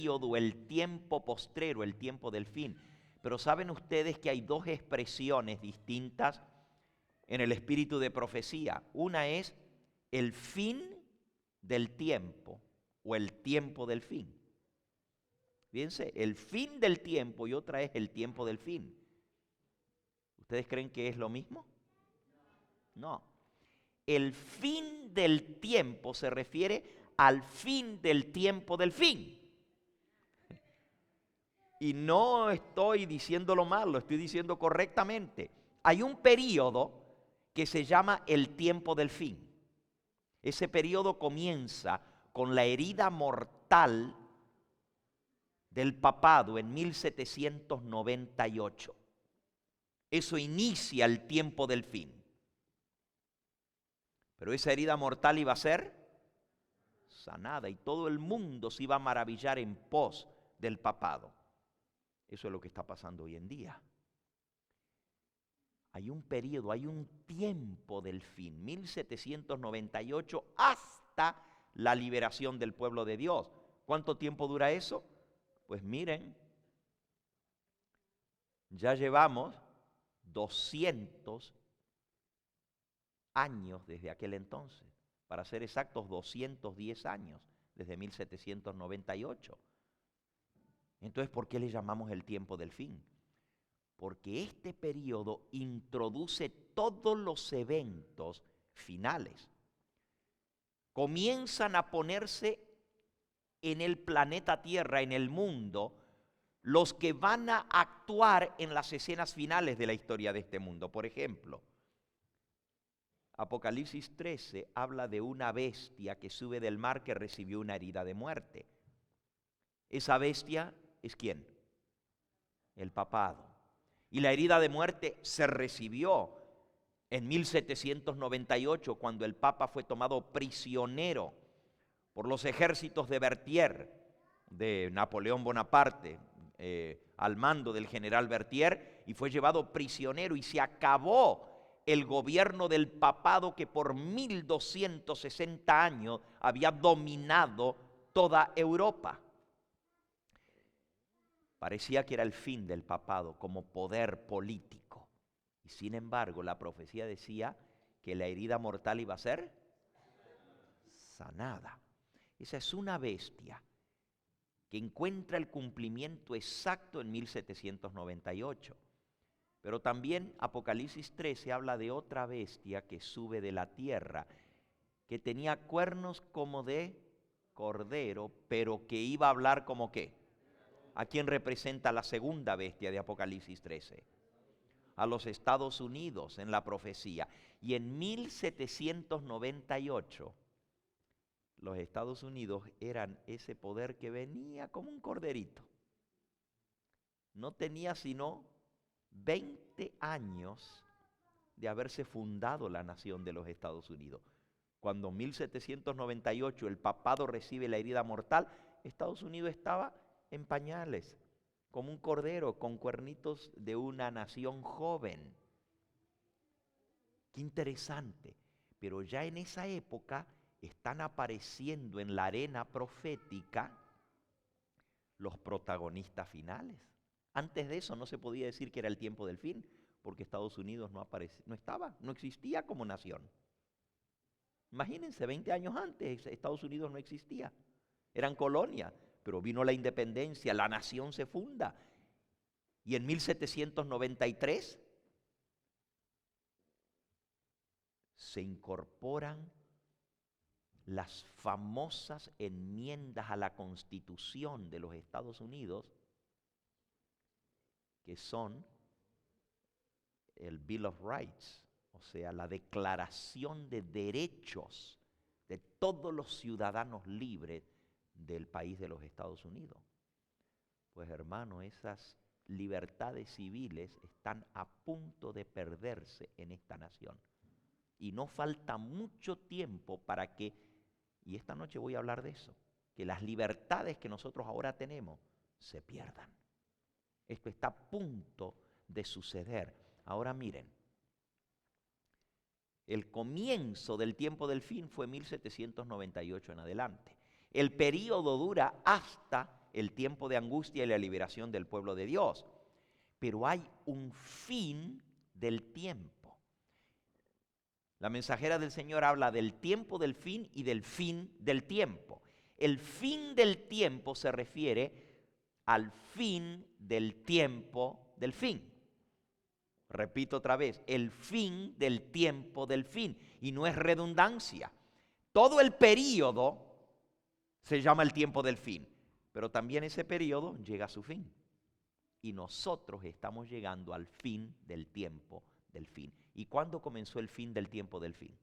periodo, el tiempo postrero, el tiempo del fin. Pero ¿saben ustedes que hay dos expresiones distintas en el espíritu de profecía? Una es el fin del tiempo o el tiempo del fin. Fíjense, el fin del tiempo y otra es el tiempo del fin. ¿Ustedes creen que es lo mismo? No. El fin del tiempo se refiere al fin del tiempo del fin. Y no estoy diciéndolo mal, lo estoy diciendo correctamente. Hay un periodo que se llama el tiempo del fin. Ese periodo comienza con la herida mortal del papado en 1798. Eso inicia el tiempo del fin. Pero esa herida mortal iba a ser sanada y todo el mundo se iba a maravillar en pos del papado. Eso es lo que está pasando hoy en día. Hay un periodo, hay un tiempo del fin, 1798 hasta la liberación del pueblo de Dios. ¿Cuánto tiempo dura eso? Pues miren, ya llevamos 200 años desde aquel entonces. Para ser exactos, 210 años desde 1798. Entonces, ¿por qué le llamamos el tiempo del fin? Porque este periodo introduce todos los eventos finales. Comienzan a ponerse en el planeta Tierra, en el mundo, los que van a actuar en las escenas finales de la historia de este mundo. Por ejemplo, Apocalipsis 13 habla de una bestia que sube del mar que recibió una herida de muerte. Esa bestia es ¿quién? El papado. Y la herida de muerte se recibió en 1798 cuando el Papa fue tomado prisionero por los ejércitos de Berthier, de Napoleón Bonaparte, al mando del general Berthier, y fue llevado prisionero y se acabó el gobierno del papado que por 1260 años había dominado toda Europa. Parecía que era el fin del papado como poder político. Y sin embargo, la profecía decía que la herida mortal iba a ser sanada. Esa es una bestia que encuentra el cumplimiento exacto en 1798. Pero también Apocalipsis 13 habla de otra bestia que sube de la tierra, que tenía cuernos como de cordero, pero que iba a hablar como ¿qué? ¿A quién representa la segunda bestia de Apocalipsis 13? A los Estados Unidos en la profecía. Y en 1798, los Estados Unidos eran ese poder que venía como un corderito. No tenía sino 20 años de haberse fundado la nación de los Estados Unidos. Cuando en 1798 el papado recibe la herida mortal, Estados Unidos estaba en pañales, como un cordero con cuernitos de una nación joven. Qué interesante. Pero ya en esa época están apareciendo en la arena profética los protagonistas finales. Antes de eso no se podía decir que era el tiempo del fin, porque Estados Unidos no existía como nación. Imagínense, 20 años antes Estados Unidos no existía, eran colonia, pero vino la independencia, la nación se funda. Y en 1793 se incorporan las famosas enmiendas a la Constitución de los Estados Unidos, que son el Bill of Rights, o sea, la declaración de derechos de todos los ciudadanos libres del país de los Estados Unidos. Pues hermano, esas libertades civiles están a punto de perderse en esta nación. Y no falta mucho tiempo para que, y esta noche voy a hablar de eso, que las libertades que nosotros ahora tenemos se pierdan. Esto está a punto de suceder. Ahora miren, el comienzo del tiempo del fin fue 1798 en adelante. El periodo dura hasta el tiempo de angustia y la liberación del pueblo de Dios. Pero hay un fin del tiempo. La mensajera del Señor habla del tiempo del fin y del fin del tiempo. El fin del tiempo se refiere al fin del tiempo del fin. Repito otra vez, el fin del tiempo del fin. Y no es redundancia. Todo el período se llama el tiempo del fin, pero también ese período llega a su fin. Y nosotros estamos llegando al fin del tiempo del fin. ¿Y cuándo comenzó el fin del tiempo del fin?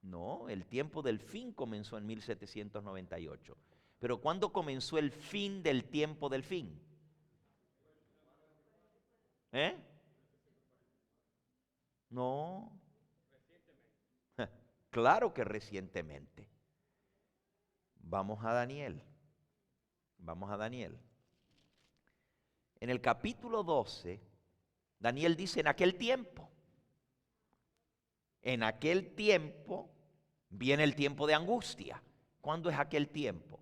No, el tiempo del fin comenzó en 1798. Pero ¿cuándo comenzó el fin del tiempo del fin? ¿Eh? No. Claro que recientemente. Vamos a Daniel. Vamos a Daniel. En el capítulo 12, Daniel dice en aquel tiempo. En aquel tiempo viene el tiempo de angustia. ¿Cuándo es aquel tiempo?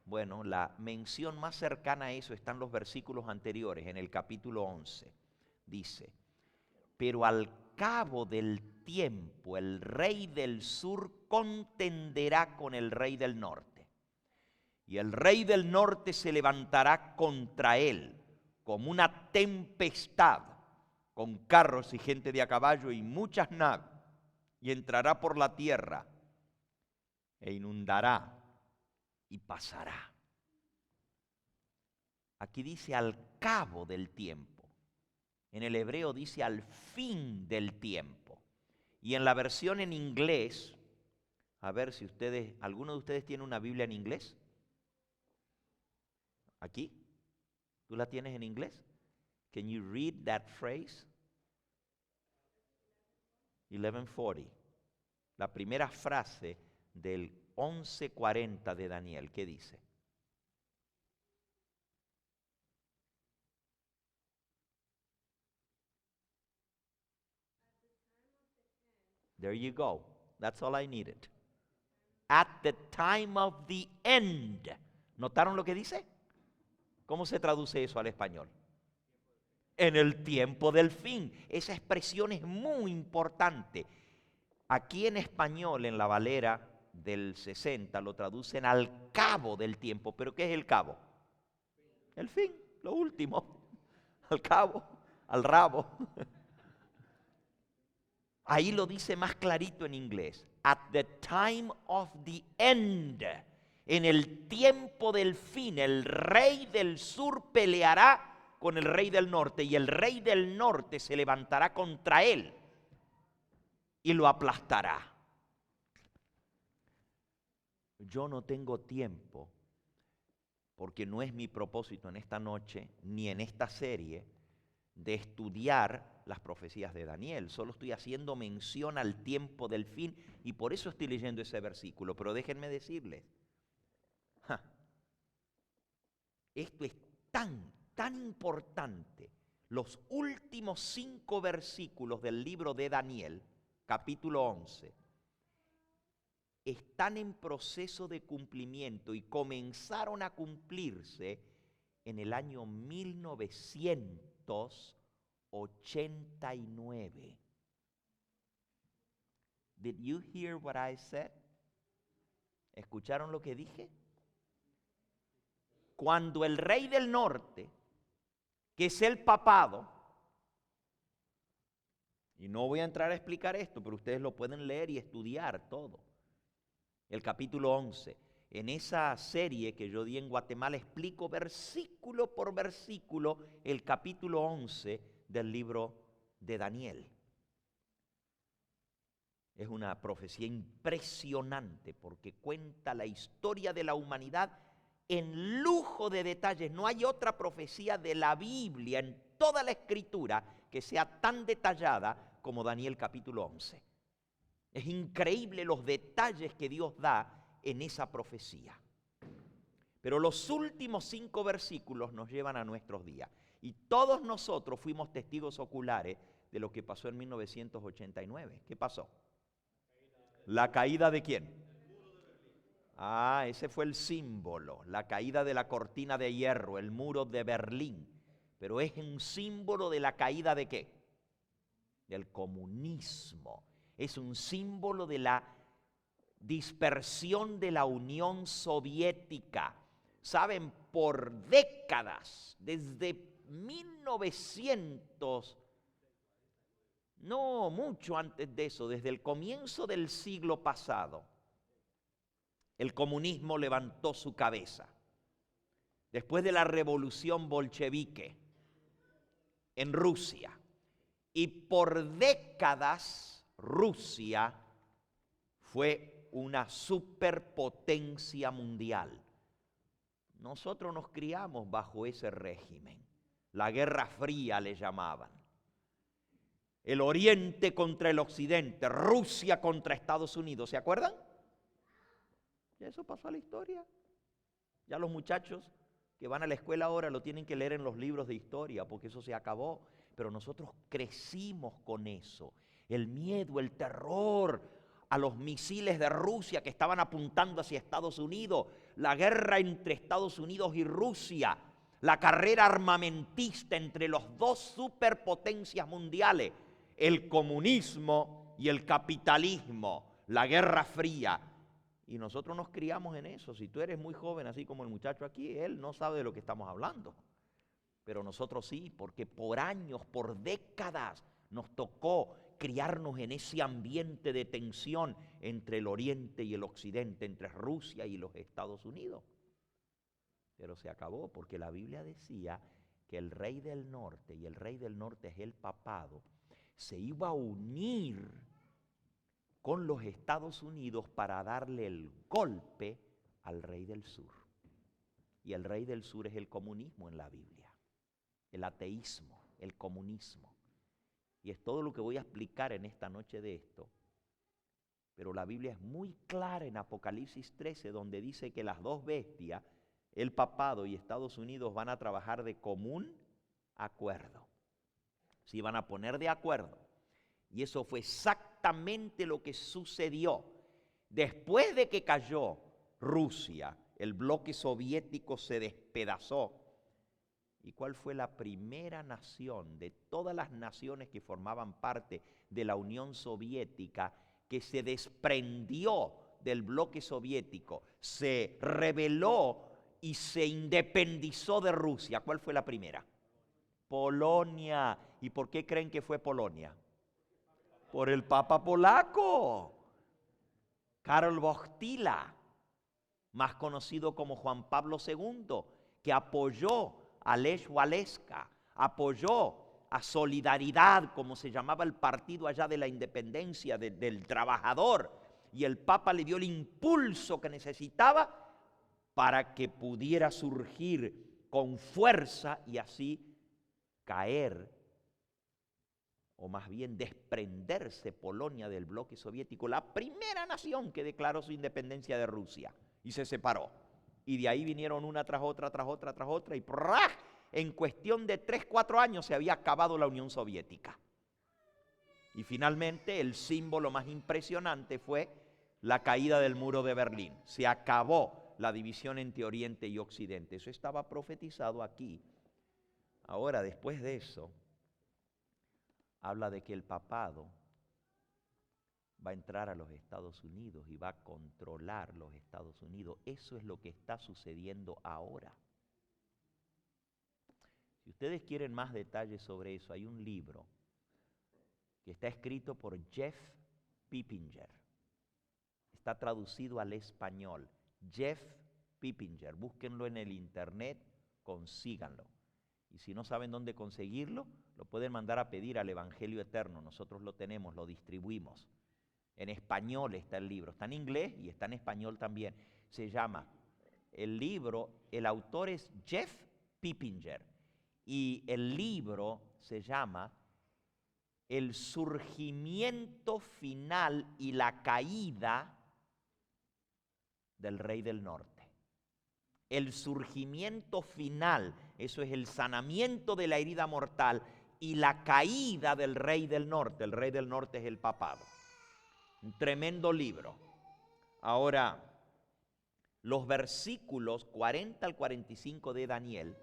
Bueno, la mención más cercana a eso está en los versículos anteriores, en el capítulo 11. Dice, pero al cabo del tiempo el rey del sur contenderá con el rey del norte. Y el rey del norte se levantará contra él como una tempestad, con carros y gente de a caballo y muchas naves, y entrará por la tierra e inundará y pasará. Aquí dice al cabo del tiempo. En el hebreo dice al fin del tiempo. Y en la versión en inglés, a ver si ustedes, ¿alguno de ustedes tiene una Biblia en inglés? ¿Aquí? ¿Tú la tienes en inglés? Can you read that phrase? 1140. La primera frase del 11:40 de Daniel, ¿qué dice? There you go. That's all I needed. At the time of the end. ¿Notaron lo que dice? ¿Cómo se traduce eso al español? En el tiempo del fin. Esa expresión es muy importante. Aquí en español, en la Valera del 60, lo traducen al cabo del tiempo. ¿Pero qué es el cabo? El fin, lo último. Al cabo, al rabo. Ahí lo dice más clarito en inglés. At the time of the end. En el tiempo del fin, el rey del sur peleará con el rey del norte y el rey del norte se levantará contra él y lo aplastará. Yo no tengo tiempo, porque no es mi propósito en esta noche ni en esta serie de estudiar las profecías de Daniel. Solo estoy haciendo mención al tiempo del fin y por eso estoy leyendo ese versículo. Pero déjenme decirles, esto es tan importante. Los últimos 5 versículos del libro de Daniel, capítulo 11, están en proceso de cumplimiento y comenzaron a cumplirse en el año 1989. Did you hear what I said? ¿Escucharon lo que dije? Cuando el rey del norte, que es el papado, y no voy a entrar a explicar esto, pero ustedes lo pueden leer y estudiar todo. El capítulo 11. En esa serie que yo di en Guatemala explico versículo por versículo el capítulo 11 del libro de Daniel. Es una profecía impresionante porque cuenta la historia de la humanidad en lujo de detalles. No hay otra profecía de la Biblia en toda la Escritura que sea tan detallada como Daniel capítulo 11. Es increíble los detalles que Dios da en esa profecía. Pero los últimos 5 versículos nos llevan a nuestros días. Y todos nosotros fuimos testigos oculares de lo que pasó en 1989. ¿Qué pasó? ¿La caída de quién? Ah, ese fue el símbolo, la caída de la cortina de hierro, el muro de Berlín. Pero es un símbolo de la caída ¿de qué? Del comunismo. Es un símbolo de la dispersión de la Unión Soviética. Saben, por décadas, desde 1900, no mucho antes de eso, desde el comienzo del siglo pasado, el comunismo levantó su cabeza. Después de la revolución bolchevique en Rusia, y por décadas Rusia fue una superpotencia mundial. Nosotros nos criamos bajo ese régimen. La Guerra Fría le llamaban. El Oriente contra el Occidente, Rusia contra Estados Unidos, ¿se acuerdan? Ya eso pasó a la historia. Ya los muchachos que van a la escuela ahora lo tienen que leer en los libros de historia, porque eso se acabó. Pero nosotros crecimos con eso. El miedo, el terror a los misiles de Rusia que estaban apuntando hacia Estados Unidos, la guerra entre Estados Unidos y Rusia, la carrera armamentista entre los dos superpotencias mundiales, el comunismo y el capitalismo, la Guerra Fría. Y nosotros nos criamos en eso. Si tú eres muy joven, así como el muchacho aquí, él no sabe de lo que estamos hablando. Pero nosotros sí, porque por años, por décadas, nos tocó criarnos en ese ambiente de tensión entre el Oriente y el Occidente, entre Rusia y los Estados Unidos. Pero se acabó porque la Biblia decía que el rey del norte, y el rey del norte es el papado, se iba a unir con los Estados Unidos para darle el golpe al rey del sur. Y el rey del sur es el comunismo en la Biblia, el ateísmo, el comunismo. Y es todo lo que voy a explicar en esta noche de esto. Pero la Biblia es muy clara en Apocalipsis 13, donde dice que las dos bestias, el papado y Estados Unidos, van a trabajar de común acuerdo. Se iban a poner de acuerdo. Y eso fue exactamente lo que sucedió. Después de que cayó Rusia, el bloque soviético se despedazó. ¿Y cuál fue la primera nación de todas las naciones que formaban parte de la Unión Soviética que se desprendió del bloque soviético, se rebeló y se independizó de Rusia? ¿Cuál fue la primera? Polonia. ¿Y por qué creen que fue Polonia? Por el Papa polaco, Karol Wojtyła, más conocido como Juan Pablo II, que apoyó a Lech Wałęsa, apoyó a Solidaridad, como se llamaba el partido allá de la independencia del trabajador, y el Papa le dio el impulso que necesitaba para que pudiera surgir con fuerza y así caer, o más bien desprenderse Polonia del bloque soviético, la primera nación que declaró su independencia de Rusia y se separó. Y de ahí vinieron una tras otra, tras otra, tras otra, y ¡prrrá! En cuestión de 3, 4 años se había acabado la Unión Soviética. Y finalmente el símbolo más impresionante fue la caída del muro de Berlín. Se acabó la división entre Oriente y Occidente. Eso estaba profetizado aquí. Ahora, después de eso, habla de que el papado va a entrar a los Estados Unidos y va a controlar los Estados Unidos. Eso es lo que está sucediendo ahora. Si ustedes quieren más detalles sobre eso, hay un libro que está escrito por Jeff Pippinger. Está traducido al español. Jeff Pippinger. Búsquenlo en el internet, consíganlo. Y si no saben dónde conseguirlo, lo pueden mandar a pedir al Evangelio Eterno. Nosotros lo tenemos, lo distribuimos. En español está el libro. Está en inglés y está en español también. Se llama, el libro, el autor es Jeff Pippinger. Y el libro se llama El surgimiento final y la caída del Rey del Norte. El surgimiento final, eso es el sanamiento de la herida mortal y la caída del Rey del Norte. El Rey del Norte es el papado. Un tremendo libro. Ahora, los versículos 40 al 45 de Daniel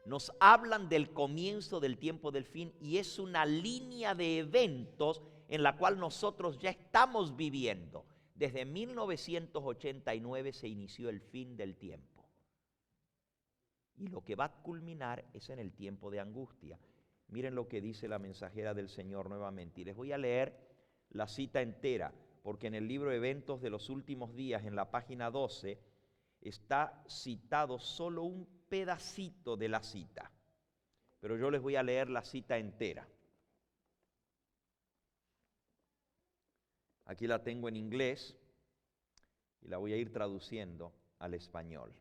nos hablan del comienzo del tiempo del fin y es una línea de eventos en la cual nosotros ya estamos viviendo. Desde 1989 se inició el fin del tiempo. Y lo que va a culminar es en el tiempo de angustia. Miren lo que dice la mensajera del Señor nuevamente. Y les voy a leer la cita entera, porque en el libro Eventos de los Últimos Días, en la página 12, está citado solo un pedacito de la cita. Pero yo les voy a leer la cita entera. Aquí la tengo en inglés y la voy a ir traduciendo al español.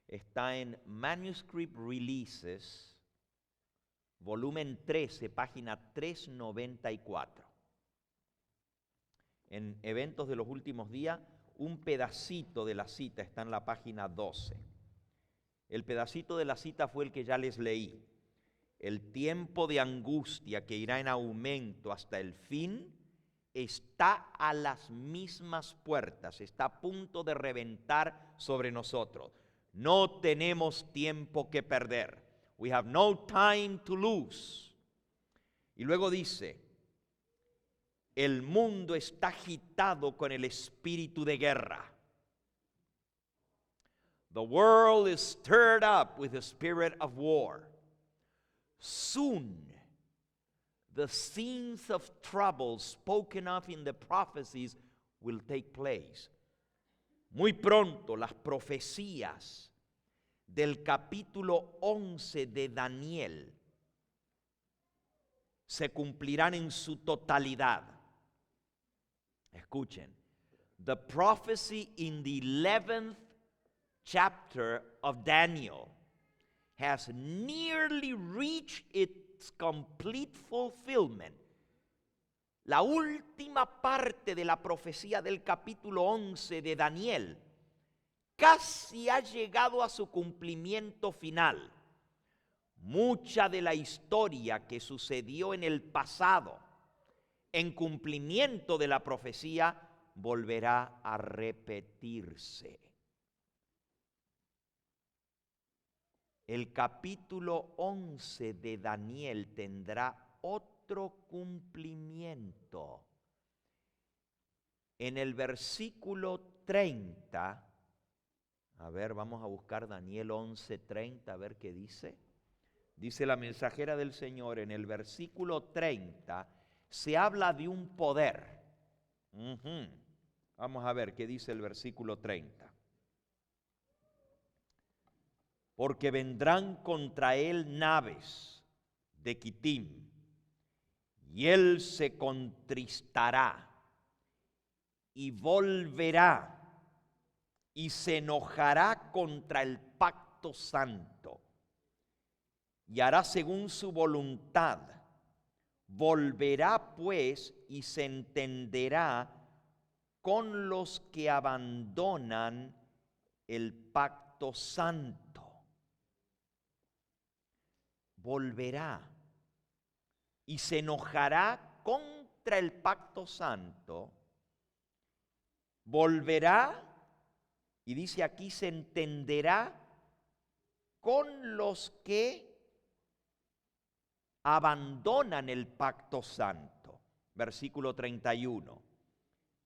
Está en Manuscript Releases, volumen 13, página 394. En Eventos de los Últimos Días, un pedacito de la cita está en la página 12. El pedacito de la cita fue el que ya les leí. El tiempo de angustia que irá en aumento hasta el fin está a las mismas puertas, está a punto de reventar sobre nosotros. No tenemos tiempo que perder. We have no time to lose. Y luego dice, el mundo está agitado con el espíritu de guerra. The world is stirred up with the spirit of war. Soon, the scenes of trouble spoken of in the prophecies will take place. Muy pronto las profecías del capítulo 11 de Daniel se cumplirán en su totalidad. Escuchen, the prophecy in the 11th chapter of Daniel has nearly reached its complete fulfillment. La última parte de la profecía del capítulo 11 de Daniel casi ha llegado a su cumplimiento final. Mucha de la historia que sucedió en el pasado, en cumplimiento de la profecía, volverá a repetirse. El capítulo 11 de Daniel tendrá otro cumplimiento. En el versículo 30, a ver, vamos a buscar Daniel 11:30, a ver qué dice. Dice la mensajera del Señor, en el versículo 30, se habla de un poder. Vamos a ver qué dice el versículo 30. Porque vendrán contra él naves de Quitim, y él se contristará y volverá y se enojará contra el pacto santo y hará según su voluntad. Volverá pues y se entenderá con los que abandonan el pacto santo. Volverá y se enojará contra el pacto santo, volverá, y dice aquí, se entenderá con los que abandonan el pacto santo. Versículo 31.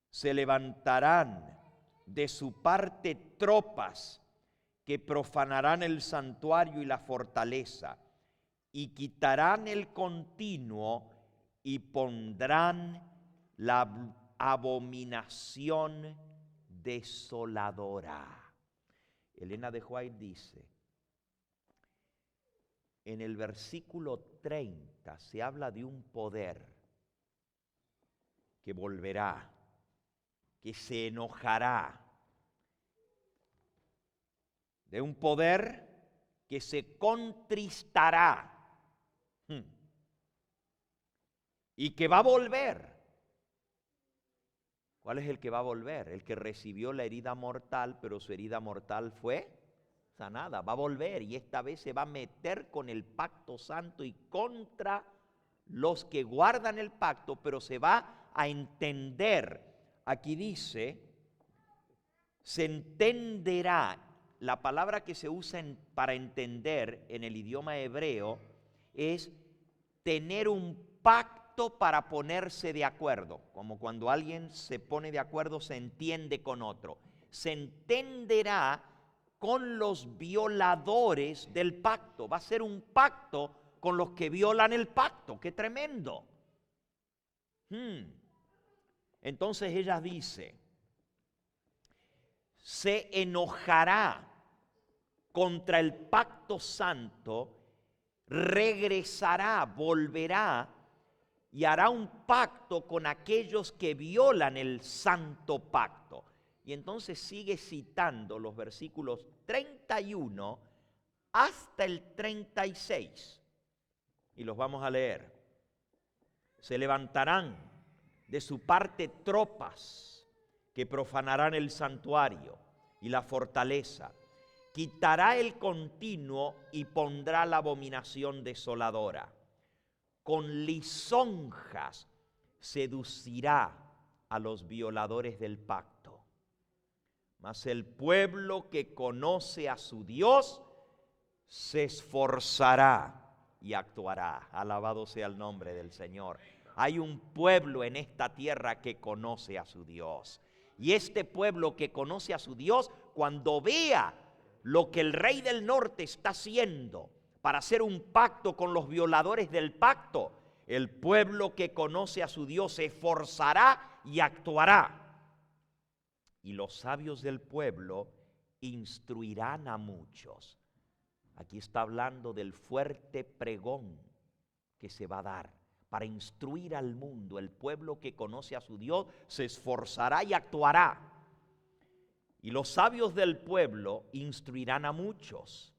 Se levantarán de su parte tropas que profanarán el santuario y la fortaleza, y quitarán el continuo y pondrán la abominación desoladora. Elena de White dice, en el versículo 30 se habla de un poder que volverá, que se enojará, de un poder que se contristará y que va a volver. ¿Cuál es el que va a volver? El que recibió la herida mortal, pero su herida mortal fue sanada. Va a volver y esta vez se va a meter con el pacto santo y contra los que guardan el pacto, pero se va a entender. Aquí dice, se entenderá. La palabra que se usa para entender en el idioma hebreo es tener un pacto para ponerse de acuerdo. Como cuando alguien se pone de acuerdo, se entiende con otro. Se entenderá con los violadores del pacto. Va a ser un pacto con los que violan el pacto. ¡Qué tremendo! Entonces ella dice, se enojará contra el pacto santo, regresará, volverá y hará un pacto con aquellos que violan el santo pacto. Y entonces sigue citando los versículos 31 hasta el 36. Y los vamos a leer. Se levantarán de su parte tropas que profanarán el santuario y la fortaleza. Quitará el continuo y pondrá la abominación desoladora. Con lisonjas seducirá a los violadores del pacto. Mas el pueblo que conoce a su Dios se esforzará y actuará. Alabado sea el nombre del Señor. Hay un pueblo en esta tierra que conoce a su Dios. Y este pueblo que conoce a su Dios, cuando vea lo que el rey del norte está haciendo para hacer un pacto con los violadores del pacto, el pueblo que conoce a su Dios se esforzará y actuará. Y los sabios del pueblo instruirán a muchos. Aquí está hablando del fuerte pregón que se va a dar para instruir al mundo. El pueblo que conoce a su Dios se esforzará y actuará. Y los sabios del pueblo instruirán a muchos,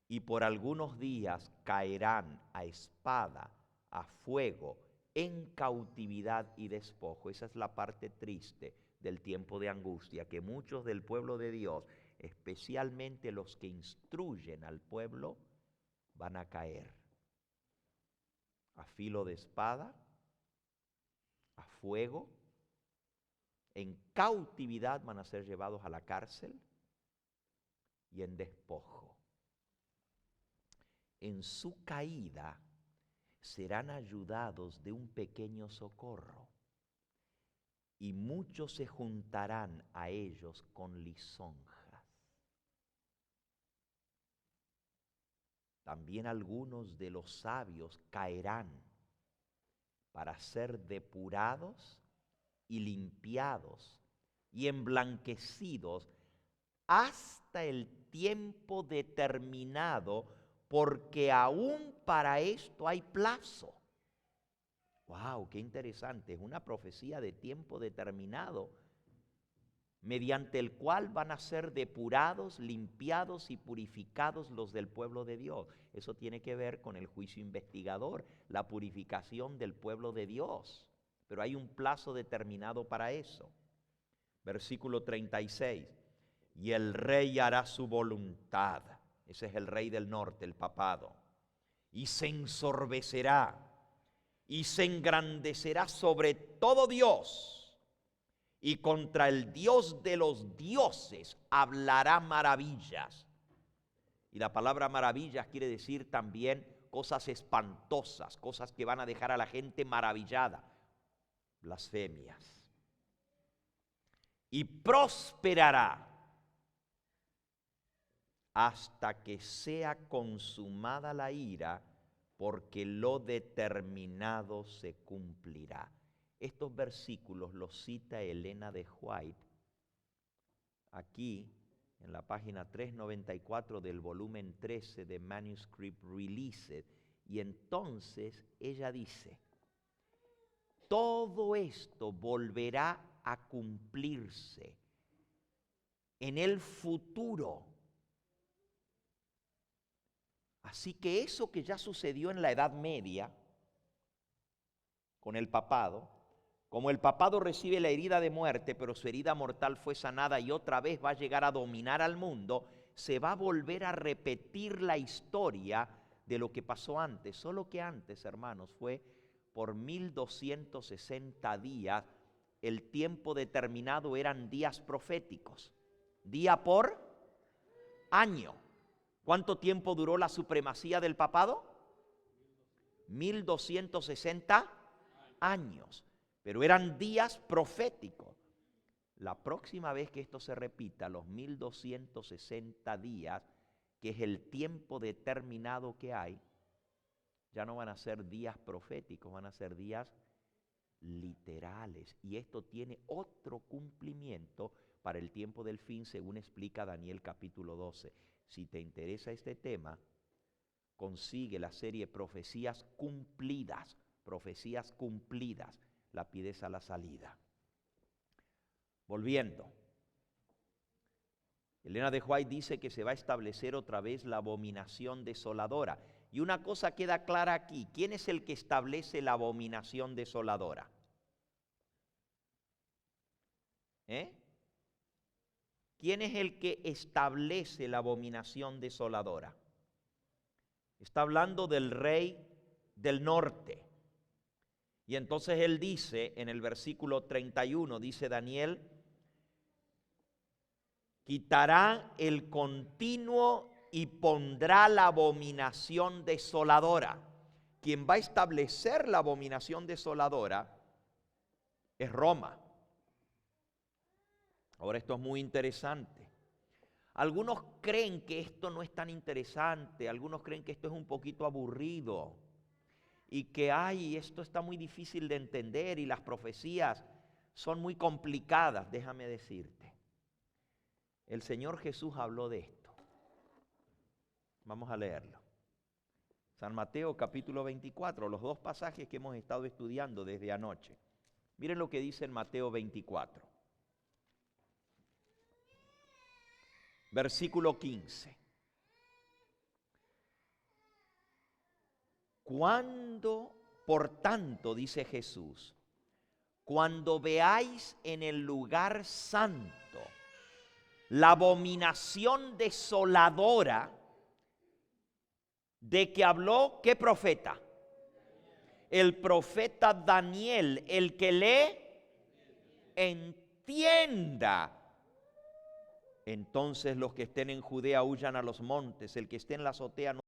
y por algunos días caerán a espada, a fuego, en cautividad y despojo. Esa es la parte triste del tiempo de angustia, que muchos del pueblo de Dios, especialmente los que instruyen al pueblo, van a caer a filo de espada, a fuego, en cautividad van a ser llevados a la cárcel y en despojo. En su caída serán ayudados de un pequeño socorro y muchos se juntarán a ellos con lisonjas. También algunos de los sabios caerán para ser depurados y limpiados y emblanquecidos hasta el tiempo determinado, porque aún para esto hay plazo. ¡Wow! ¡Qué interesante! Es una profecía de tiempo determinado, mediante el cual van a ser depurados, limpiados y purificados los del pueblo de Dios. Eso tiene que ver con el juicio investigador, la purificación del pueblo de Dios. Pero hay un plazo determinado para eso. Versículo 36. Y el rey hará su voluntad. Ese es el rey del norte, el papado. Y se ensorbecerá y se engrandecerá sobre todo Dios. Y contra el Dios de los dioses hablará maravillas. Y la palabra maravillas quiere decir también cosas espantosas, cosas que van a dejar a la gente maravillada. Blasfemias. Y prosperará hasta que sea consumada la ira, porque lo determinado se cumplirá. Estos versículos los cita Elena de White aquí en la página 394 del volumen 13 de Manuscript Released, y entonces ella dice: todo esto volverá a cumplirse en el futuro. Así que eso que ya sucedió en la Edad Media con el papado, como el papado recibe la herida de muerte, pero su herida mortal fue sanada y otra vez va a llegar a dominar al mundo, se va a volver a repetir la historia de lo que pasó antes. Solo que antes, hermanos, fue por 1260 días. El tiempo determinado eran días proféticos, día por año. ¿Cuánto tiempo duró la supremacía del papado? 1260 años, pero eran días proféticos. La próxima vez que esto se repita, los 1260 días, que es el tiempo determinado que hay, ya no van a ser días proféticos, van a ser días literales. Y esto tiene otro cumplimiento para el tiempo del fin, según explica Daniel capítulo 12. Si te interesa este tema, consigue la serie Profecías Cumplidas, la pides a la salida. Volviendo, Elena de White dice que se va a establecer otra vez la abominación desoladora. Y una cosa queda clara aquí: ¿quién es el que establece la abominación desoladora? ¿Quién es el que establece la abominación desoladora? Está hablando del rey del norte. Y entonces él dice, en el versículo 31, dice Daniel, quitará el continuo y pondrá la abominación desoladora. Quien va a establecer la abominación desoladora es Roma. Ahora, esto es muy interesante. Algunos creen que esto no es tan interesante, algunos creen que esto es un poquito aburrido y que, esto está muy difícil de entender y las profecías son muy complicadas. Déjame decirte, el Señor Jesús habló de esto. Vamos a leerlo. San Mateo capítulo 24, los dos pasajes que hemos estado estudiando desde anoche. Miren lo que dice en Mateo 24. Versículo 15. Cuando, por tanto, dice Jesús, cuando veáis en el lugar santo la abominación desoladora de que habló, ¿qué profeta? El profeta Daniel. El que lee, entienda. Entonces los que estén en Judea huyan a los montes, el que esté en la azotea no